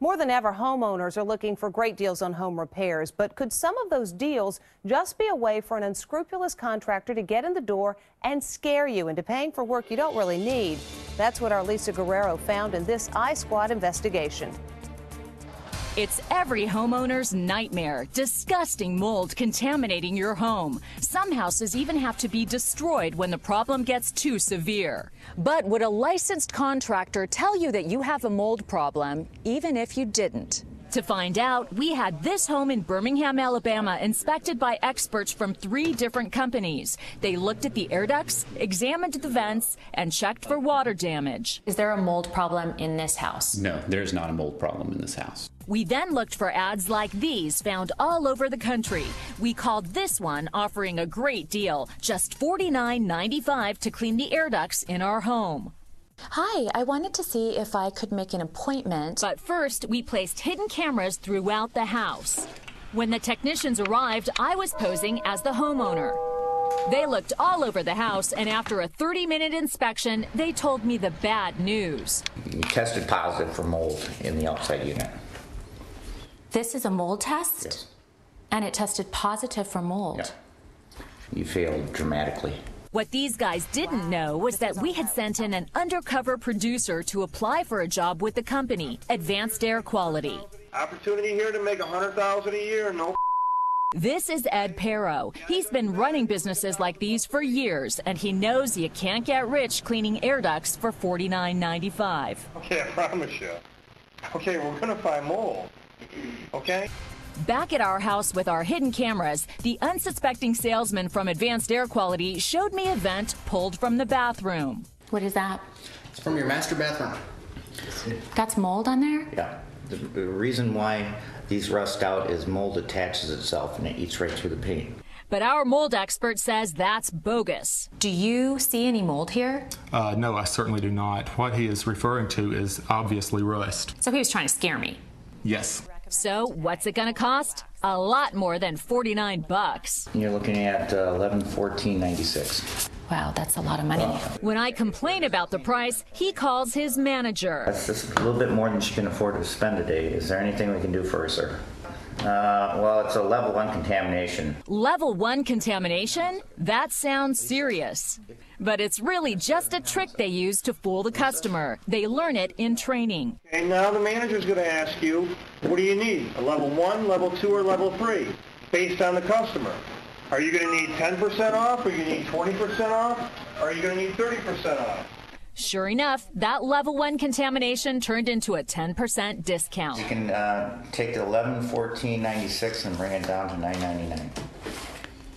More than ever, homeowners are looking for great deals on home repairs, but could some of those deals just be a way for an unscrupulous contractor to get in the door and scare you into paying for work you don't really need? That's what our Lisa Guerrero found in this iSquad investigation. It's every homeowner's nightmare. Disgusting mold contaminating your home. Some houses even have to be destroyed when the problem gets too severe. But would a licensed contractor tell you that you have a mold problem, even if you didn't? To find out, we had this home in Birmingham, Alabama, inspected by experts from 3 different companies. They looked at the air ducts, examined the vents, and checked for water damage. Is there a mold problem in this house? No, there's not a mold problem in this house. We then looked for ads like these found all over the country. We called this one offering a great deal, just $49.95 to clean the air ducts in our home. Hi, I wanted to see if I could make an appointment. But first, we placed hidden cameras throughout the house. When the technicians arrived, I was posing as the homeowner. They looked all over the house, and after a 30-minute inspection, they told me the bad news. You tested positive for mold in the outside unit. This is a mold test? Yes. And it tested positive for mold? Yeah. You failed dramatically. What these guys didn't know was that we had sent in an undercover producer to apply for a job with the company, Advanced Air Quality. Opportunity here to make $100,000 a year, no. This is Ed Perro. He's been running businesses like these for years, and he knows you can't get rich cleaning air ducts for $49.95. Okay, I promise you. Okay, we're gonna find mold. Okay? Back at our house with our hidden cameras, the unsuspecting salesman from Advanced Air Quality showed me a vent pulled from the bathroom. What is that? It's from your master bathroom. That's mold on there? Yeah. The reason why these rust out is mold attaches itself and it eats right through the paint. But our mold expert says that's bogus. Do you see any mold here? No, I certainly do not. What he is referring to is obviously rust. So he was trying to scare me? Yes. So what's it gonna cost? A lot more than $49. You're looking at $1114.96. Wow, that's a lot of money. When I complain about the price, he calls his manager. That's just a little bit more than she can afford to spend a day. Is there anything we can do for her, sir? Well, it's a level 1 contamination. Level 1 contamination? That sounds serious. But it's really just a trick they use to fool the customer. They learn it in training. And now the manager's gonna ask you, what do you need? A level 1, level 2, or level 3? Based on the customer. Are you gonna need 10% off? Are you gonna need 20% off? Or are you gonna need 30% off? Sure enough, that level 1 contamination turned into a 10% discount. You can take the $1114.96 and bring it down to $999.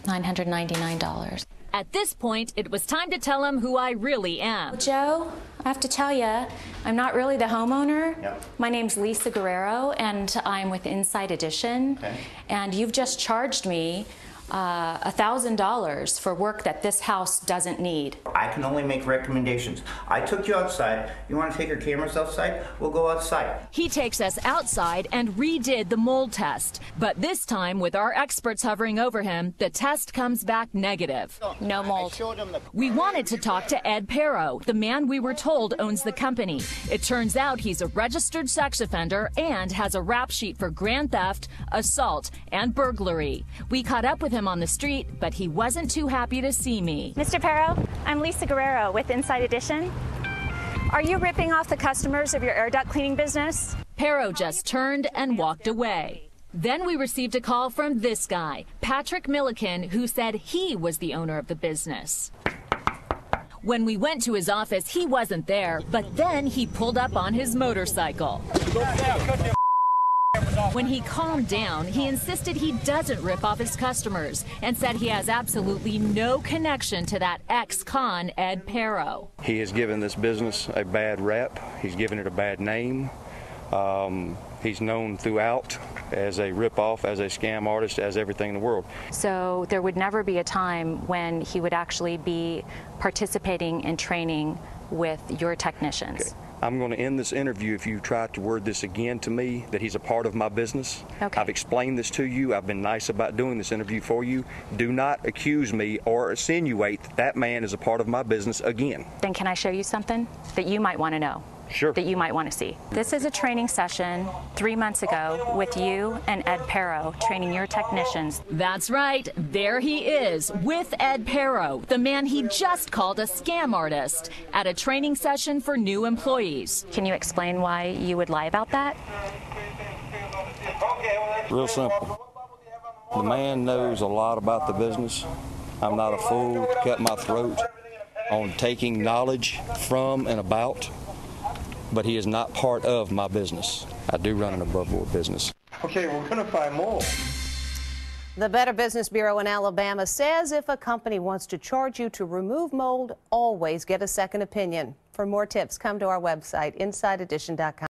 $999. At this point, it was time to tell him who I really am. Joe, I have to tell you, I'm not really the homeowner. Yep. My name's Lisa Guerrero, and I'm with Inside Edition. Okay. And you've just charged me $1,000 for work that this house doesn't need. I can only make recommendations. I took you outside. You want to take your cameras outside? We'll go outside. He takes us outside and redid the mold test. But this time, with our experts hovering over him, the test comes back negative. No mold. We wanted to talk to Ed Perro, the man we were told owns the company. It turns out he's a registered sex offender and has a rap sheet for grand theft, assault, and burglary. We caught up with him on the street, but he wasn't too happy to see me. Mr. Perro, I'm Lisa Guerrero with Inside Edition. Are you ripping off the customers of your air duct cleaning business? Perro just turned and walked away. Then we received a call from this guy, Patrick Milliken, who said he was the owner of the business. When we went to his office, he wasn't there, but then he pulled up on his motorcycle. When he calmed down, he insisted he doesn't rip off his customers and said he has absolutely no connection to that ex-con Ed Perro. He has given this business a bad rep. He's given it a bad name. He's known throughout as a rip-off, as a scam artist, as everything in the world. So there would never be a time when he would actually be participating in training with your technicians. Okay. I'm going to end this interview if you try to word this again to me, that he's a part of my business. Okay. I've explained this to you. I've been nice about doing this interview for you. Do not accuse me or insinuate that that man is a part of my business again. Then can I show you something that you might want to know? Sure. that you might want to see. This is a training session 3 months ago with you and Ed Pero training your technicians. That's right. There he is with Ed Pero, the man he just called a scam artist, at a training session for new employees. Can you explain why you would lie about that? Real simple. The man knows a lot about the business. I'm not a fool to cut my throat on taking knowledge from and about, but he is not part of my business. I do run an above-board business. Okay, we're going to find mold. The Better Business Bureau in Alabama says if a company wants to charge you to remove mold, always get a second opinion. For more tips, come to our website, InsideEdition.com.